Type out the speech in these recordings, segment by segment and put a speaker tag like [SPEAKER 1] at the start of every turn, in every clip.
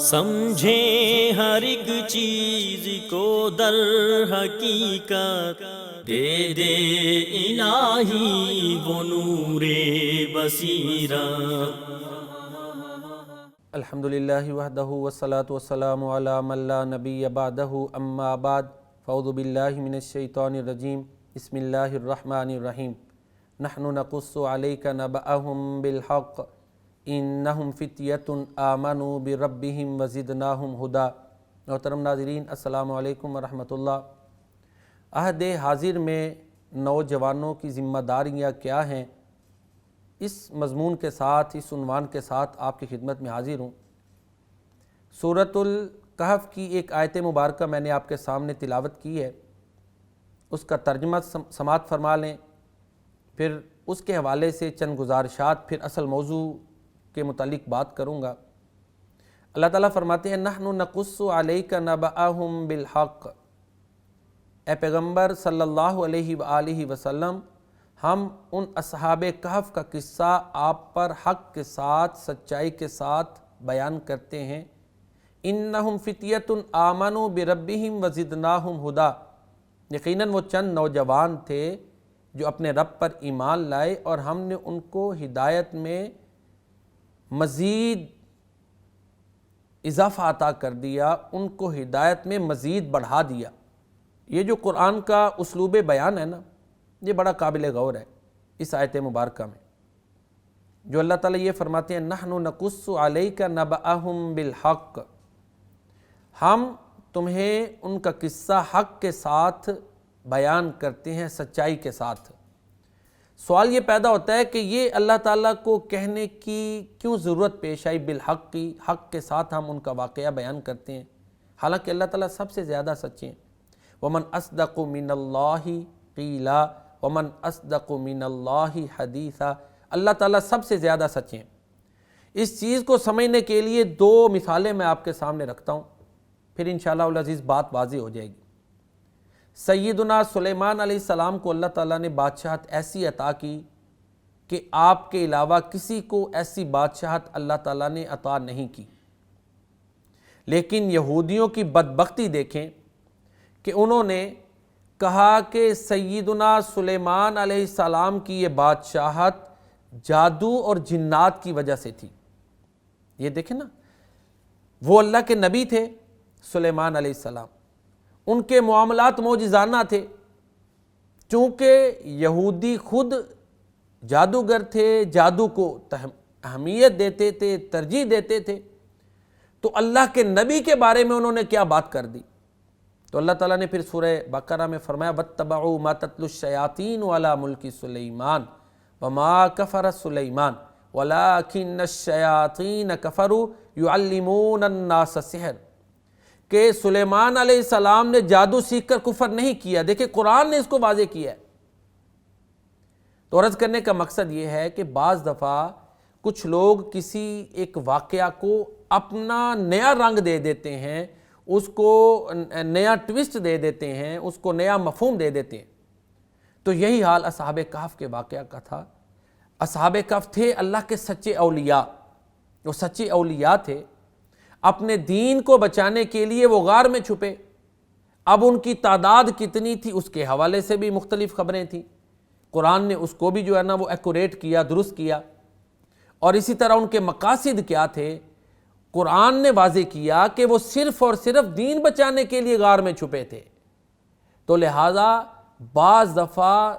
[SPEAKER 1] سمجھیں ہر ایک چیز کو در حقیقت، دے دے الہی وہ نور بصیرت۔
[SPEAKER 2] الحمدللہ وحدہ والصلاة والسلام علی من لا نبی بعدہ، اما بعد، فاعوذ باللہ من الشیطان الرجیم، بسم اللہ الرحمن الرحیم۔ نحن نقص علیک نبأہم بالحق انہم فتیۃ آمنوا بربہم وزدناہم ہدی۔ محترم ناظرین، السلام علیکم ورحمۃ اللہ۔ عہد حاضر میں نوجوانوں کی ذمہ داریاں کیا ہیں، اس مضمون کے ساتھ، اس عنوان کے ساتھ آپ کی خدمت میں حاضر ہوں۔ سورۃ الکہف کی ایک آیت مبارکہ میں نے آپ کے سامنے تلاوت کی ہے، اس کا ترجمہ سماعت فرما لیں، پھر اس کے حوالے سے چند گزارشات، پھر اصل موضوع کے متعلق بات کروں گا۔ اللہ تعالیٰ فرماتے ہیں نحن نقص علیک نبأہم بالحق، اے پیغمبر صلی اللہ علیہ وآلہ وسلم، ہم ان اصحاب کہف کا قصہ آپ پر حق کے ساتھ، سچائی کے ساتھ بیان کرتے ہیں۔ انہم فتیۃ آمنوا بربہم وزدناہم ہدی، یقیناً وہ چند نوجوان تھے جو اپنے رب پر ایمان لائے اور ہم نے ان کو ہدایت میں مزید اضافہ عطا کر دیا، ان کو ہدایت میں مزید بڑھا دیا۔ یہ جو قرآن کا اسلوب بیان ہے نا، یہ بڑا قابل غور ہے اس آیت مبارکہ میں، جو اللہ تعالیٰ یہ فرماتے ہیں نحن نقص علیک نبأہم بالحق، ہم تمہیں ان کا قصہ حق کے ساتھ بیان کرتے ہیں، سچائی کے ساتھ۔ سوال یہ پیدا ہوتا ہے کہ یہ اللہ تعالیٰ کو کہنے کی کیوں ضرورت پیش آئی، بالحق کی، حق کے ساتھ ہم ان کا واقعہ بیان کرتے ہیں، حالانکہ اللہ تعالیٰ سب سے زیادہ سچے ہیں۔ وَمَنْ أَصْدَقُ مِنَ اللَّهِ قِيلًا وَمَنْ أَصْدَقُ مِنَ اللَّهِ حَدِيثًا، اللہ تعالیٰ سب سے زیادہ سچے ہیں۔ اس چیز کو سمجھنے کے لیے دو مثالیں میں آپ کے سامنے رکھتا ہوں، پھر انشاءاللہ العزیز بات واضح ہو جائے گی۔ سیدنا سلیمان علیہ السلام کو اللہ تعالیٰ نے بادشاہت ایسی عطا کی کہ آپ کے علاوہ کسی کو ایسی بادشاہت اللہ تعالیٰ نے عطا نہیں کی، لیکن یہودیوں کی بدبختی دیکھیں کہ انہوں نے کہا کہ سیدنا سلیمان علیہ السلام کی یہ بادشاہت جادو اور جنات کی وجہ سے تھی۔ یہ دیکھیں نا، وہ اللہ کے نبی تھے سلیمان علیہ السلام، ان کے معاملات معجزانہ تھے، چونکہ یہودی خود جادوگر تھے، جادو کو اہمیت دیتے تھے، ترجیح دیتے تھے، تو اللہ کے نبی کے بارے میں انہوں نے کیا بات کر دی؟ تو اللہ تعالیٰ نے پھر سورہ بقرہ میں فرمایا وَاتَّبَعُوا مَا تَتْلُو الشَّيَاطِينُ عَلَى مُلْكِ سُلَيْمَانَ وَمَا كَفَرَ سُلَيْمَانُ وَلَٰكِنَّ الشَّيَاطِينَ كَفَرُوا يُعَلِّمُونَ النَّاسَ السِّحْرَ، کہ سلیمان علیہ السلام نے جادو سیکھ کر کفر نہیں کیا۔ دیکھیں قرآن نے اس کو واضح کیا ہے۔ تو عرض کرنے کا مقصد یہ ہے کہ بعض دفعہ کچھ لوگ کسی ایک واقعہ کو اپنا نیا رنگ دے دیتے ہیں، اس کو نیا ٹوسٹ دے دیتے ہیں، اس کو نیا مفہوم دے دیتے ہیں۔ تو یہی حال اصحاب کہف کے واقعہ کا تھا۔ اصحاب کہف تھے اللہ کے سچے اولیاء، وہ سچے اولیاء تھے، اپنے دین کو بچانے کے لیے وہ غار میں چھپے۔ اب ان کی تعداد کتنی تھی اس کے حوالے سے بھی مختلف خبریں تھیں، قرآن نے اس کو بھی جو ہے نا وہ ایکوریٹ کیا، درست کیا، اور اسی طرح ان کے مقاصد کیا تھے قرآن نے واضح کیا کہ وہ صرف اور صرف دین بچانے کے لیے غار میں چھپے تھے۔ تو لہٰذا بعض دفعہ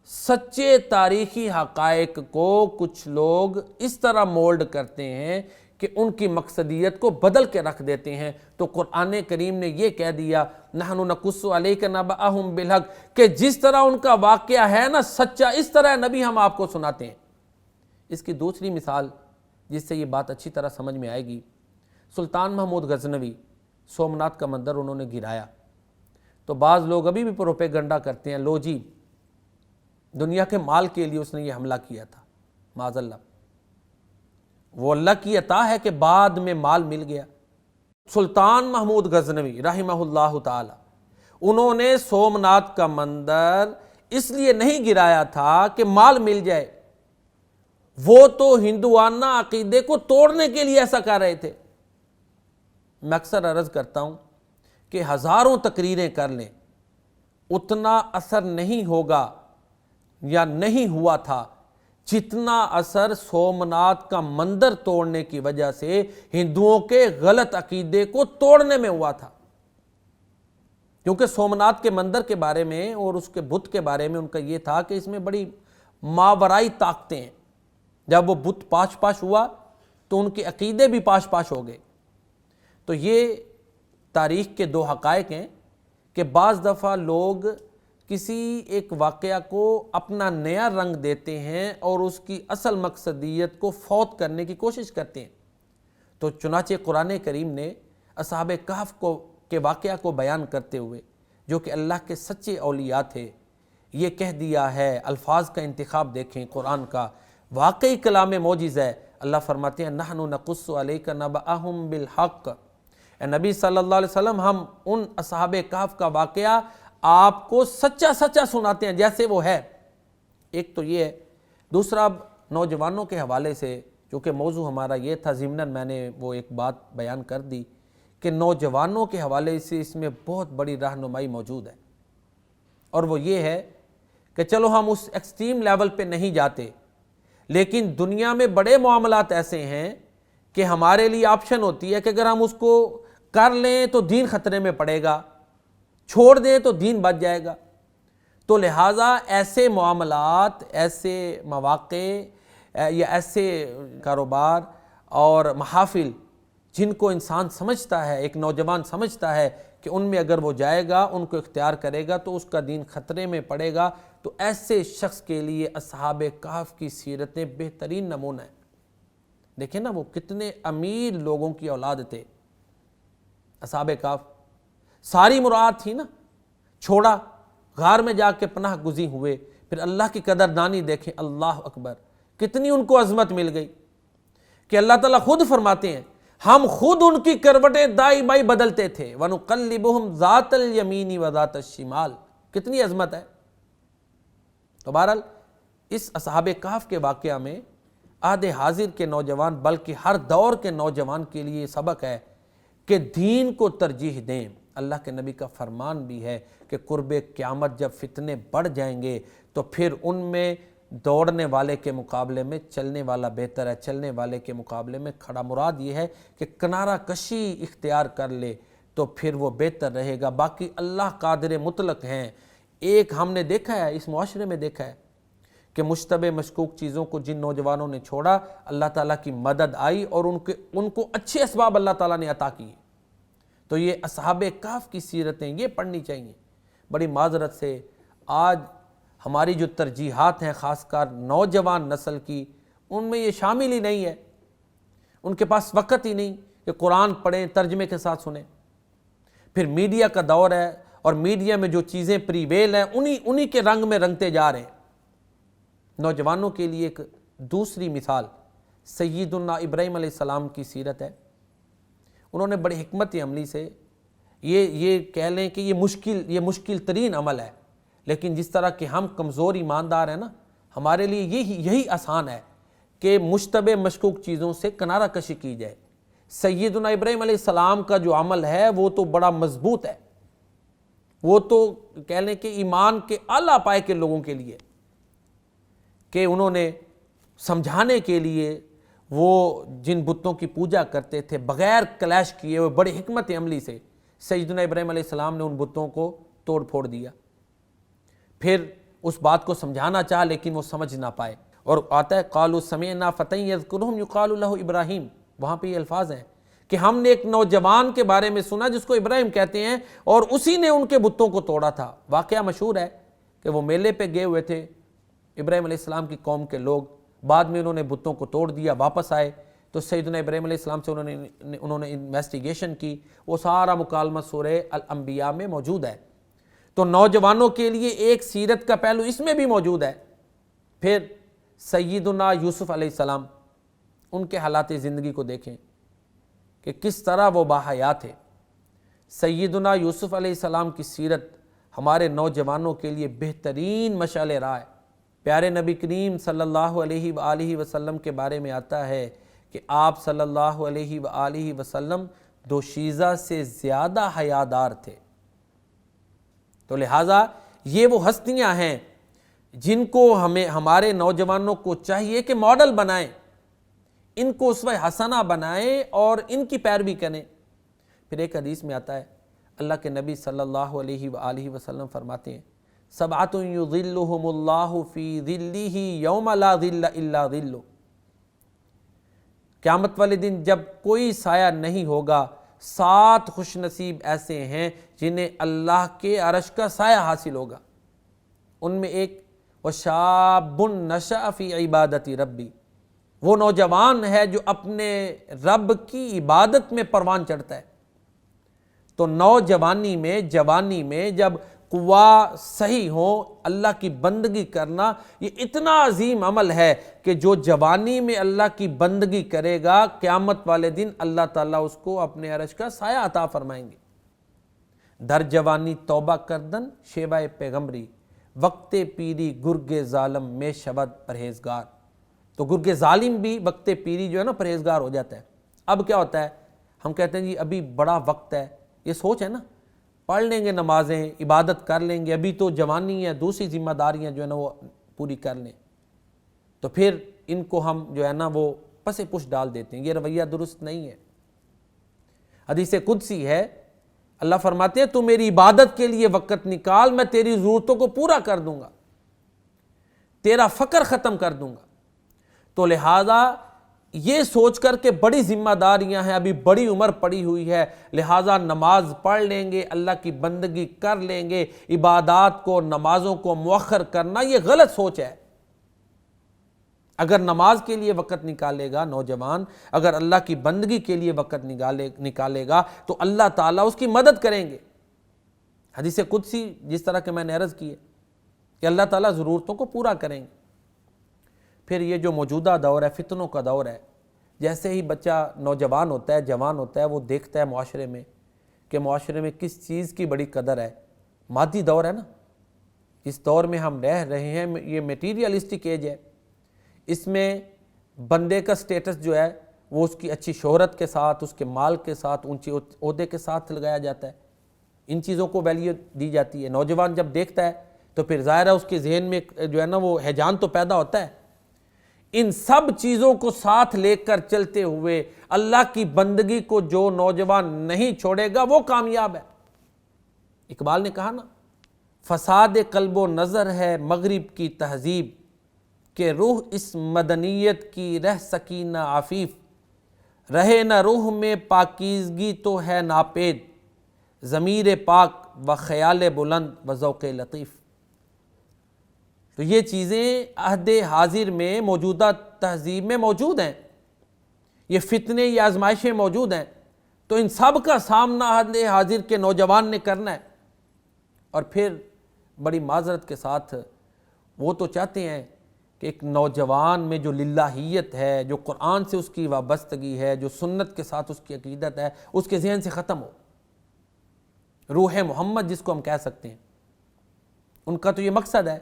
[SPEAKER 2] سچے تاریخی حقائق کو کچھ لوگ اس طرح مولڈ کرتے ہیں کہ ان کی مقصدیت کو بدل کے رکھ دیتے ہیں۔ تو قرآن کریم نے یہ کہہ دیا نحن نقص علیک نبأہم بالحق، کہ جس طرح ان کا واقعہ ہے نا سچا، اس طرح نبی ہم آپ کو سناتے ہیں۔ اس کی دوسری مثال جس سے یہ بات اچھی طرح سمجھ میں آئے گی، سلطان محمود غزنوی، سومناتھ کا مندر انہوں نے گرایا، تو بعض لوگ ابھی بھی پروپیگنڈا کرتے ہیں لو جی دنیا کے مال کے لیے اس نے یہ حملہ کیا تھا، معاذ اللہ۔ وہ اللہ کی عطا ہے کہ بعد میں مال مل گیا۔ سلطان محمود غزنوی رحمہ اللہ تعالی، انہوں نے سومناتھ کا مندر اس لیے نہیں گرایا تھا کہ مال مل جائے، وہ تو ہندوانہ عقیدے کو توڑنے کے لیے ایسا کر رہے تھے۔ میں اکثر عرض کرتا ہوں کہ ہزاروں تقریریں کر لیں اتنا اثر نہیں ہوگا یا نہیں ہوا تھا جتنا اثر سومناتھ کا مندر توڑنے کی وجہ سے ہندوؤں کے غلط عقیدے کو توڑنے میں ہوا تھا. کیونکہ سومناتھ کے مندر کے بارے میں اور اس کے بت کے بارے میں ان کا یہ تھا کہ اس میں بڑی ماورائی طاقتیں ہیں. جب وہ بت پاش پاش ہوا تو ان کے عقیدے بھی پاش پاش ہو گئے. تو یہ تاریخ کے دو حقائق ہیں کہ بعض دفعہ لوگ کسی ایک واقعہ کو اپنا نیا رنگ دیتے ہیں اور اس کی اصل مقصدیت کو فوت کرنے کی کوشش کرتے ہیں. تو چنانچہ قرآن کریم نے اصحاب کہف کے واقعہ کو بیان کرتے ہوئے جو کہ اللہ کے سچے اولیاء تھے یہ کہہ دیا ہے. الفاظ کا انتخاب دیکھیں قرآن کا, واقعی کلام معجز ہے. اللہ فرماتے ہیں نحن نقص علیک نبأہم بالحق. اے نبی صلی اللہ علیہ وسلم ہم ان اصحاب کہف کا واقعہ آپ کو سچا سچا سناتے ہیں جیسے وہ ہے. ایک تو یہ ہے. دوسرا اب نوجوانوں کے حوالے سے چونکہ موضوع ہمارا یہ تھا, ضمناً میں نے وہ ایک بات بیان کر دی کہ نوجوانوں کے حوالے سے اس میں بہت بڑی رہنمائی موجود ہے, اور وہ یہ ہے کہ چلو ہم اس ایکسٹریم لیول پہ نہیں جاتے, لیکن دنیا میں بڑے معاملات ایسے ہیں کہ ہمارے لیے آپشن ہوتی ہے کہ اگر ہم اس کو کر لیں تو دین خطرے میں پڑے گا, چھوڑ دیں تو دین بچ جائے گا. تو لہٰذا ایسے معاملات, ایسے مواقع یا ایسے کاروبار اور محافل جن کو انسان سمجھتا ہے, ایک نوجوان سمجھتا ہے کہ ان میں اگر وہ جائے گا, ان کو اختیار کرے گا تو اس کا دین خطرے میں پڑے گا, تو ایسے شخص کے لیے اصحاب کہف کی سیرتیں بہترین نمونہ ہیں. دیکھیں نا وہ کتنے امیر لوگوں کی اولاد تھے اصحاب کہف. ساری مراد تھی نا, چھوڑا, غار میں جا کے پناہ گزین ہوئے, پھر اللہ کی قدردانی دیکھیں, اللہ اکبر, کتنی ان کو عظمت مل گئی کہ اللہ تعالیٰ خود فرماتے ہیں ہم خود ان کی کروٹیں دائیں بائیں بدلتے تھے. وَنُقَلِّبُهُمْ ذَاتَ الْيَمِينِ وَذَاتَ الشِّمَالِ. کتنی عظمت ہے. تو بہرحال اس اصحاب کہف کے واقعہ میں عہد حاضر کے نوجوان بلکہ ہر دور کے نوجوان کے لیے یہ سبق ہے کہ دین کو ترجیح دیں. اللہ کے نبی کا فرمان بھی ہے کہ قرب قیامت جب فتنے بڑھ جائیں گے تو پھر ان میں دوڑنے والے کے مقابلے میں چلنے والا بہتر ہے, چلنے والے کے مقابلے میں کھڑا. مراد یہ ہے کہ کنارہ کشی اختیار کر لے تو پھر وہ بہتر رہے گا. باقی اللہ قادر مطلق ہیں. ایک ہم نے دیکھا ہے, اس معاشرے میں دیکھا ہے کہ مشتبہ مشکوک چیزوں کو جن نوجوانوں نے چھوڑا, اللہ تعالیٰ کی مدد آئی اور ان کو اچھے اسباب اللہ تعالیٰ نے عطا کیے. تو یہ اصحاب کہف کی سیرتیں یہ پڑھنی چاہیے. بڑی معذرت سے آج ہماری جو ترجیحات ہیں خاص کر نوجوان نسل کی, ان میں یہ شامل ہی نہیں ہے. ان کے پاس وقت ہی نہیں کہ قرآن پڑھیں, ترجمے کے ساتھ سنیں. پھر میڈیا کا دور ہے اور میڈیا میں جو چیزیں پریویل ہیں انہی کے رنگ میں رنگتے جا رہے ہیں. نوجوانوں کے لیے ایک دوسری مثال سیدنا ابراہیم علیہ السلام کی سیرت ہے. انہوں نے بڑی حکمت عملی سے یہ کہہ لیں کہ یہ مشکل ترین عمل ہے, لیکن جس طرح کہ ہم کمزور ایماندار ہیں نا, ہمارے لیے یہی آسان ہے کہ مشتبہ مشکوک چیزوں سے کنارہ کشی کی جائے. سیدنا ابراہیم علیہ السلام کا جو عمل ہے وہ تو بڑا مضبوط ہے, وہ تو کہہ لیں کہ ایمان کے اعلیٰ پائے کے لوگوں کے لیے, کہ انہوں نے سمجھانے کے لیے وہ جن بتوں کی پوجا کرتے تھے بغیر کلیش کیے ہوئے بڑی حکمت عملی سے سیدنا ابراہیم علیہ السلام نے ان بتوں کو توڑ پھوڑ دیا. پھر اس بات کو سمجھانا چاہا لیکن وہ سمجھ نہ پائے, اور آتا ہے قالوا سمعنا فتى يذكرهم يقال له ابراہیم. وہاں پہ یہ الفاظ ہیں کہ ہم نے ایک نوجوان کے بارے میں سنا جس کو ابراہیم کہتے ہیں, اور اسی نے ان کے بتوں کو توڑا تھا. واقعہ مشہور ہے کہ وہ میلے پہ گئے ہوئے تھے ابراہیم علیہ السلام کی قوم کے لوگ, بعد میں انہوں نے بتوں کو توڑ دیا, واپس آئے تو سیدنا ابراہیم علیہ السلام سے انہوں نے انویسٹیگیشن کی. وہ سارا مکالمہ سورہ الانبیاء میں موجود ہے. تو نوجوانوں کے لیے ایک سیرت کا پہلو اس میں بھی موجود ہے. پھر سیدنا یوسف علیہ السلام, ان کے حالات زندگی کو دیکھیں کہ کس طرح وہ باحیا تھے. سیدنا یوسف علیہ السلام کی سیرت ہمارے نوجوانوں کے لیے بہترین مشعل راہ ہے. پیارے نبی کریم صلی اللہ علیہ وآلہ وسلم کے بارے میں آتا ہے کہ آپ صلی اللہ علیہ وآلہ وسلم دوشیزہ سے زیادہ حیادار تھے۔ تو لہٰذا یہ وہ ہستیاں ہیں جن کو ہمارے نوجوانوں کو چاہیے کہ ماڈل بنائیں، ان کو اسوہ حسنہ بنائیں اور ان کی پیروی کریں۔ پھر ایک حدیث میں آتا ہے، اللہ کے نبی صلی اللہ علیہ وآلہ وسلم فرماتے ہیں، سبعۃ یظلھم اللہ فی ظلہ یوم لا ظل الا ظلہ، قیامت والے دن جب کوئی سایہ نہیں ہوگا، 7 خوش نصیب ایسے ہیں جنہیں اللہ کے عرش کا سایہ حاصل ہوگا۔ ان میں ایک وَشَابٌ نَشَأَ فِي عِبَادَةِ رَبِّ، وہ نوجوان ہے جو اپنے رب کی عبادت میں پروان چڑھتا ہے۔ تو نوجوانی میں، جوانی میں جب قوا صحیح ہو، اللہ کی بندگی کرنا یہ اتنا عظیم عمل ہے کہ جو جوانی میں اللہ کی بندگی کرے گا، قیامت والے دن اللہ تعالیٰ اس کو اپنے عرش کا سایہ عطا فرمائیں گے۔ در جوانی توبہ کردن شیوہ پیغمبری، وقت پیری گرگ ظالم میں شود پرہیزگار۔ تو گرگ ظالم بھی وقت پیری جو ہے نا پرہیزگار ہو جاتا ہے۔ اب کیا ہوتا ہے، ہم کہتے ہیں جی ابھی بڑا وقت ہے، یہ سوچ ہے نا، پڑھ لیں گے نمازیں، عبادت کر لیں گے، ابھی تو جوانی ہے، دوسری ذمہ داریاں جو ہے نا وہ پوری کر لیں، تو پھر ان کو ہم جو ہے نا وہ پس پش ڈال دیتے ہیں۔ یہ رویہ درست نہیں ہے۔ حدیث قدسی ہے، اللہ فرماتے ہیں تو میری عبادت کے لیے وقت نکال، میں تیری ضرورتوں کو پورا کر دوں گا، تیرا فقر ختم کر دوں گا۔ تو لہٰذا یہ سوچ کر کہ بڑی ذمہ داریاں ہیں، ابھی بڑی عمر پڑی ہوئی ہے، لہٰذا نماز پڑھ لیں گے، اللہ کی بندگی کر لیں گے، عبادات کو، نمازوں کو مؤخر کرنا یہ غلط سوچ ہے۔ اگر نماز کے لیے وقت نکالے گا نوجوان، اگر اللہ کی بندگی کے لیے وقت نکالے گا تو اللہ تعالیٰ اس کی مدد کریں گے۔ حدیث قدسی جس طرح کہ میں نے عرض کی ہے کہ اللہ تعالیٰ ضرورتوں کو پورا کریں گے۔ پھر یہ جو موجودہ دور ہے، فتنوں کا دور ہے، جیسے ہی بچہ نوجوان ہوتا ہے، جوان ہوتا ہے، وہ دیکھتا ہے معاشرے میں کہ معاشرے میں کس چیز کی بڑی قدر ہے۔ مادی دور ہے نا، اس دور میں ہم رہ رہے ہیں، یہ میٹیریلسٹک ایج ہے۔ اس میں بندے کا سٹیٹس جو ہے وہ اس کی اچھی شہرت کے ساتھ، اس کے مال کے ساتھ، اونچے عہدے کے ساتھ لگایا جاتا ہے، ان چیزوں کو ویلیو دی جاتی ہے۔ نوجوان جب دیکھتا ہے تو پھر ظاہر ہے اس کے ذہن میں جو ہے نا وہ ہیجان تو پیدا ہوتا ہے۔ ان سب چیزوں کو ساتھ لے کر چلتے ہوئے اللہ کی بندگی کو جو نوجوان نہیں چھوڑے گا وہ کامیاب ہے۔ اقبال نے کہا نا، فساد قلب و نظر ہے مغرب کی تہذیب، کہ روح اس مدنیت کی رہ سکینہ عفیف، رہے نہ روح میں پاکیزگی تو ہے ناپید، ضمیر پاک و خیال بلند و ذوق لطیف۔ تو یہ چیزیں عہد حاضر میں، موجودہ تہذیب میں موجود ہیں، یہ فتنے، یہ آزمائشیں موجود ہیں، تو ان سب کا سامنا عہد حاضر کے نوجوان نے کرنا ہے۔ اور پھر بڑی معذرت کے ساتھ وہ تو چاہتے ہیں کہ ایک نوجوان میں جو للہیت ہے، جو قرآن سے اس کی وابستگی ہے، جو سنت کے ساتھ اس کی عقیدت ہے، اس کے ذہن سے ختم ہو۔ روح محمد جس کو ہم کہہ سکتے ہیں، ان کا تو یہ مقصد ہے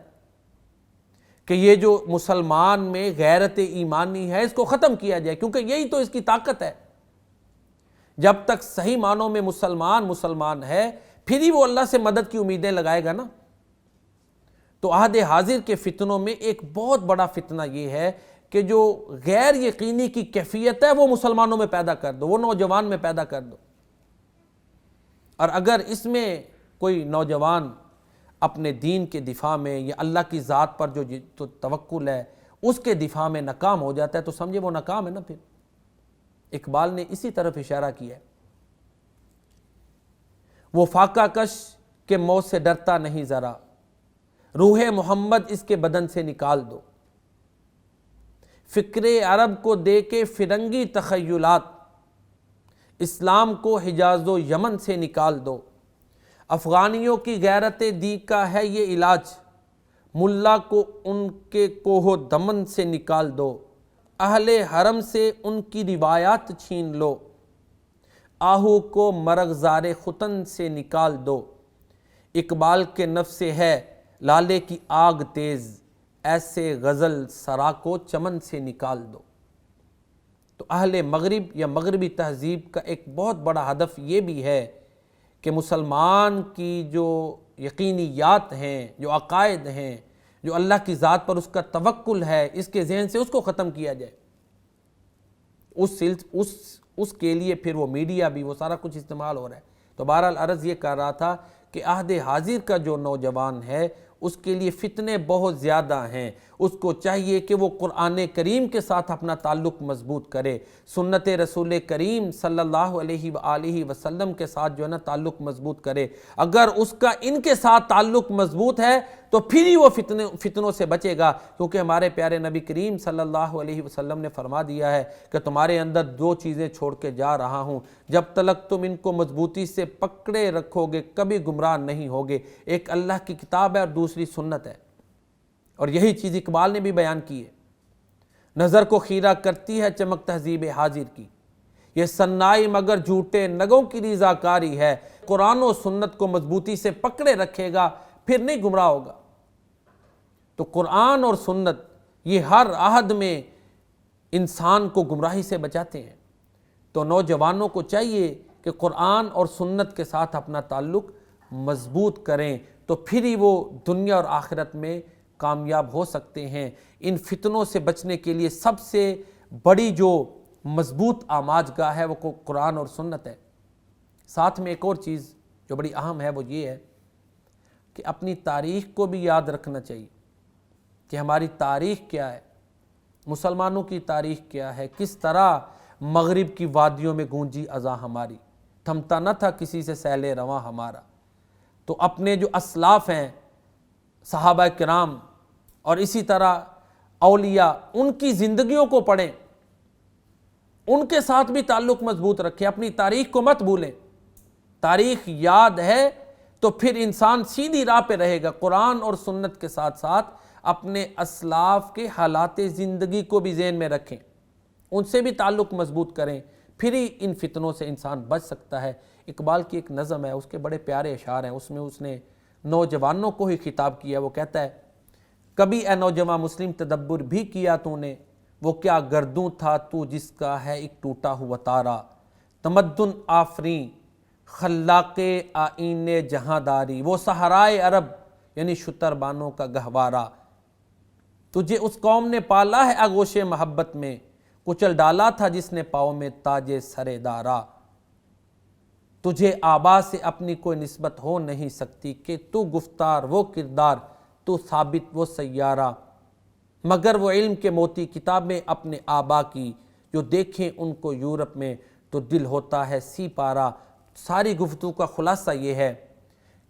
[SPEAKER 2] کہ یہ جو مسلمان میں غیرت ایمانی ہے اس کو ختم کیا جائے، کیونکہ یہی تو اس کی طاقت ہے۔ جب تک صحیح معنوں میں مسلمان ہے، پھر ہی وہ اللہ سے مدد کی امیدیں لگائے گا نا۔ تو عہد حاضر کے فتنوں میں ایک بہت بڑا فتنہ یہ ہے کہ جو غیر یقینی کی کیفیت ہے وہ مسلمانوں میں پیدا کر دو، وہ نوجوان میں پیدا کر دو۔ اور اگر اس میں کوئی نوجوان اپنے دین کے دفاع میں یا اللہ کی ذات پر جو توکل ہے اس کے دفاع میں ناکام ہو جاتا ہے تو سمجھے وہ ناکام ہے نا۔ پھر اقبال نے اسی طرف اشارہ کیا ہے، وہ فاقہ کش کے موت سے ڈرتا نہیں ذرا، روح محمد اس کے بدن سے نکال دو، فکر عرب کو دے کے فرنگی تخیلات، اسلام کو حجاز و یمن سے نکال دو، افغانیوں کی غیرت دی کا ہے یہ علاج، ملا کو ان کے کوہ دمن سے نکال دو، اہل حرم سے ان کی روایات چھین لو، آہو کو مرغزار ختن سے نکال دو، اقبال کے نفس ہے لالے کی آگ تیز، ایسے غزل سرا کو چمن سے نکال دو۔ تو تو اہل مغرب یا مغربی تہذیب کا ایک بہت بڑا ہدف یہ بھی ہے کہ مسلمان کی جو یقینیات ہیں، جو عقائد ہیں، جو اللہ کی ذات پر اس کا توکل ہے، اس کے ذہن سے اس کو ختم کیا جائے۔ اس کے لیے پھر وہ میڈیا بھی، وہ سارا کچھ استعمال ہو رہا ہے۔ تو بہرحال عرض یہ کر رہا تھا کہ عہد حاضر کا جو نوجوان ہے اس کے لیے فتنے بہت زیادہ ہیں، اس کو چاہیے کہ وہ قرآن کریم کے ساتھ اپنا تعلق مضبوط کرے، سنت رسول کریم صلی اللہ علیہ وآلہ وسلم کے ساتھ جو ہے نا تعلق مضبوط کرے۔ اگر اس کا ان کے ساتھ تعلق مضبوط ہے تو پھر ہی وہ فتنوں سے بچے گا، کیونکہ ہمارے پیارے نبی کریم صلی اللہ علیہ وسلم نے فرما دیا ہے کہ تمہارے اندر دو چیزیں چھوڑ کے جا رہا ہوں، جب تک تم ان کو مضبوطی سے پکڑے رکھو گے کبھی گمراہ نہیں ہوگے۔ ایک اللہ کی کتاب ہے اور دوسری سنت ہے، اور یہی چیز اقبال نے بھی بیان کی ہے۔ نظر کو خیرہ کرتی ہے چمک تہذیب حاضر کی، یہ صنائی مگر جھوٹے نگوں کی رضاکاری ہے۔ قرآن و سنت کو مضبوطی سے پکڑے رکھے گا پھر نہیں گمراہ ہوگا۔ تو قرآن اور سنت یہ ہر عہد میں انسان کو گمراہی سے بچاتے ہیں۔ تو نوجوانوں کو چاہیے کہ قرآن اور سنت کے ساتھ اپنا تعلق مضبوط کریں، تو پھر ہی وہ دنیا اور آخرت میں کامیاب ہو سکتے ہیں۔ ان فتنوں سے بچنے کے لیے سب سے بڑی جو مضبوط آماج گاہ ہے وہ قرآن اور سنت ہے۔ ساتھ میں ایک اور چیز جو بڑی اہم ہے وہ یہ ہے کہ اپنی تاریخ کو بھی یاد رکھنا چاہیے کہ ہماری تاریخ کیا ہے، مسلمانوں کی تاریخ کیا ہے، کس طرح مغرب کی وادیوں میں گونجی اذاں ہماری، تھمتا نہ تھا کسی سے سیل رواں ہمارا۔ تو اپنے جو اسلاف ہیں صحابہ کرام اور اسی طرح اولیاء، ان کی زندگیوں کو پڑھیں، ان کے ساتھ بھی تعلق مضبوط رکھیں، اپنی تاریخ کو مت بھولیں۔ تاریخ یاد ہے تو پھر انسان سیدھی راہ پہ رہے گا۔ قرآن اور سنت کے ساتھ ساتھ اپنے اسلاف کے حالات زندگی کو بھی ذہن میں رکھیں، ان سے بھی تعلق مضبوط کریں، پھر ہی ان فتنوں سے انسان بچ سکتا ہے۔ اقبال کی ایک نظم ہے، اس کے بڑے پیارے اشعار ہیں، اس میں اس نے نوجوانوں کو ہی خطاب کیا۔ وہ کہتا ہے، کبھی اے نوجوان مسلم تدبر بھی کیا تو نے، وہ کیا گردوں تھا تو جس کا ہے ایک ٹوٹا ہوا تارا، تمدن آفریں خلاق آئین جہاں داری، وہ صحرائے عرب یعنی شتر بانوں کا گہوارہ، تجھے اس قوم نے پالا ہے آغوش محبت میں، کچل ڈالا تھا جس نے پاؤں میں تاج سر دارا، تجھے آبا سے اپنی کوئی نسبت ہو نہیں سکتی کہ تو گفتار وہ کردار، تو ثابت وہ سیارہ، مگر وہ علم کے موتی کتابیں اپنے آبا کی، جو دیکھیں ان کو یورپ میں تو دل ہوتا ہے سی پارا۔ ساری گفتگو کا خلاصہ یہ ہے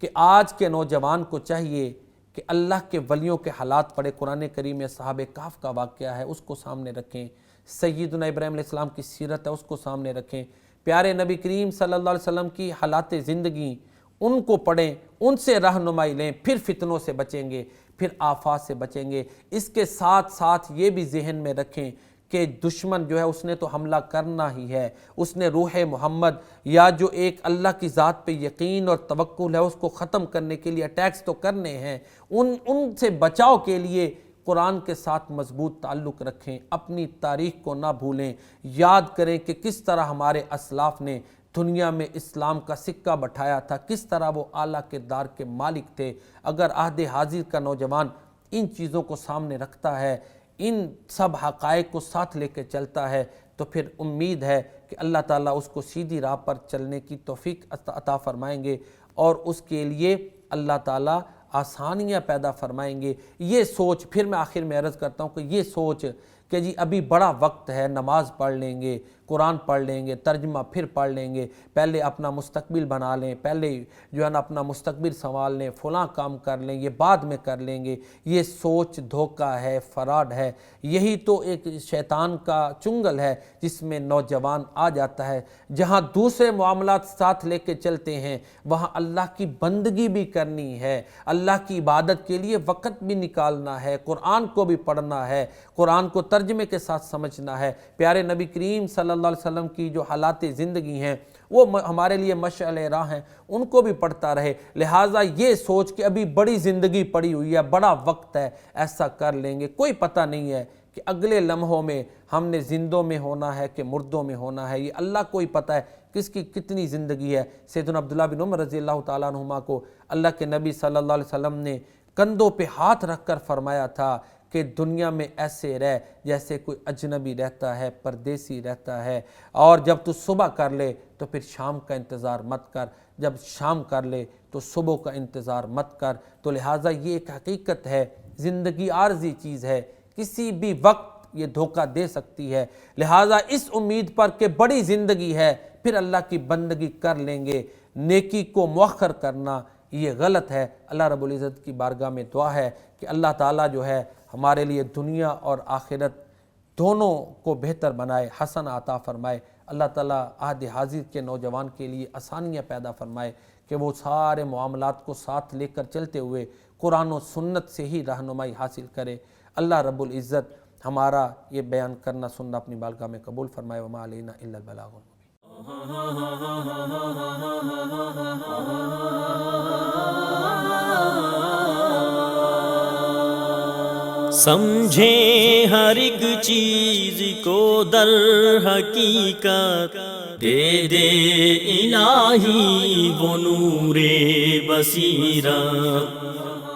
[SPEAKER 2] کہ آج کے نوجوان کو چاہیے کہ اللہ کے ولیوں کے حالات پڑھے، قرآن کریم میں صحابہ کہف کا واقعہ ہے اس کو سامنے رکھیں، سیدنا ابراہیم علیہ السلام کی سیرت ہے اس کو سامنے رکھیں، پیارے نبی کریم صلی اللہ علیہ وسلم کی حالات زندگی ان کو پڑھیں، ان سے رہنمائی لیں، پھر فتنوں سے بچیں گے، پھر آفات سے بچیں گے۔ اس کے ساتھ ساتھ یہ بھی ذہن میں رکھیں کہ دشمن جو ہے اس نے تو حملہ کرنا ہی ہے، اس نے روح محمد یا جو ایک اللہ کی ذات پہ یقین اور توکل ہے اس کو ختم کرنے کے لیے اٹیکس تو کرنے ہیں۔ ان سے بچاؤ کے لیے قرآن کے ساتھ مضبوط تعلق رکھیں، اپنی تاریخ کو نہ بھولیں، یاد کریں کہ کس طرح ہمارے اسلاف نے دنیا میں اسلام کا سکہ بٹھایا تھا، کس طرح وہ اعلیٰ کردار کے مالک تھے۔ اگر عہد حاضر کا نوجوان ان چیزوں کو سامنے رکھتا ہے، ان سب حقائق کو ساتھ لے کے چلتا ہے، تو پھر امید ہے کہ اللہ تعالیٰ اس کو سیدھی راہ پر چلنے کی توفیق عطا فرمائیں گے، اور اس کے لیے اللہ تعالیٰ آسانیاں پیدا فرمائیں گے۔ یہ سوچ، پھر میں آخر میں عرض کرتا ہوں کہ یہ سوچ کہ جی ابھی بڑا وقت ہے، نماز پڑھ لیں گے، قرآن پڑھ لیں گے، ترجمہ پھر پڑھ لیں گے، پہلے اپنا مستقبل بنا لیں، پہلے جو ہے نا اپنا مستقبل سنبھال لیں، فلاں کام کر لیں، یہ بعد میں کر لیں گے، یہ سوچ دھوکہ ہے، فراڈ ہے۔ یہی تو ایک شیطان کا چنگل ہے جس میں نوجوان آ جاتا ہے۔ جہاں دوسرے معاملات ساتھ لے کے چلتے ہیں وہاں اللہ کی بندگی بھی کرنی ہے، اللہ کی عبادت کے لیے وقت بھی نکالنا ہے، قرآن کو بھی پڑھنا ہے، قرآن کو ترجمے کے ساتھ سمجھنا ہے۔ پیارے نبی کریم صلی اللہ علیہ وسلم کی جو حالات زندگی ہیں وہ ہمارے لیے مشعل راہ ہیں، ان کو بھی پڑھتا رہے۔ لہٰذا یہ سوچ کہ ابھی بڑی زندگی پڑی ہوئی ہے، بڑا وقت ہے، ایسا کر لیں گے، کوئی پتہ نہیں ہے کہ اگلے لمحوں میں ہم نے زندوں میں ہونا ہے کہ مردوں میں ہونا ہے، یہ اللہ کو ہی پتہ ہے کس کی کتنی زندگی ہے۔ سیدنا عبداللہ بن عمر رضی اللہ تعالیٰ عنہما کو اللہ کے نبی صلی اللہ علیہ وسلم نے کندھوں پہ ہاتھ رکھ کر فرمایا تھا کہ دنیا میں ایسے رہ جیسے کوئی اجنبی رہتا ہے، پردیسی رہتا ہے، اور جب تو صبح کر لے تو پھر شام کا انتظار مت کر، جب شام کر لے تو صبح کا انتظار مت کر۔ تو لہٰذا یہ ایک حقیقت ہے، زندگی عارضی چیز ہے، کسی بھی وقت یہ دھوکہ دے سکتی ہے، لہٰذا اس امید پر کہ بڑی زندگی ہے پھر اللہ کی بندگی کر لیں گے، نیکی کو مؤخر کرنا یہ غلط ہے۔ اللہ رب العزت کی بارگاہ میں دعا ہے کہ اللہ تعالیٰ جو ہے ہمارے لیے دنیا اور آخرت دونوں کو بہتر بنائے، حسن عطا فرمائے۔ اللہ تعالیٰ عہد حاضر کے نوجوان کے لیے آسانیاں پیدا فرمائے کہ وہ سارے معاملات کو ساتھ لے کر چلتے ہوئے قرآن و سنت سے ہی رہنمائی حاصل کرے۔ اللہ رب العزت ہمارا یہ بیان کرنا سننا اپنی بارگاہ میں قبول فرمائے۔ وما علینا الا البلاغ المبین۔
[SPEAKER 1] سمجھیں ہر ایک چیز کو در حقیقت، دے دے الہی وہ نور بصیرت۔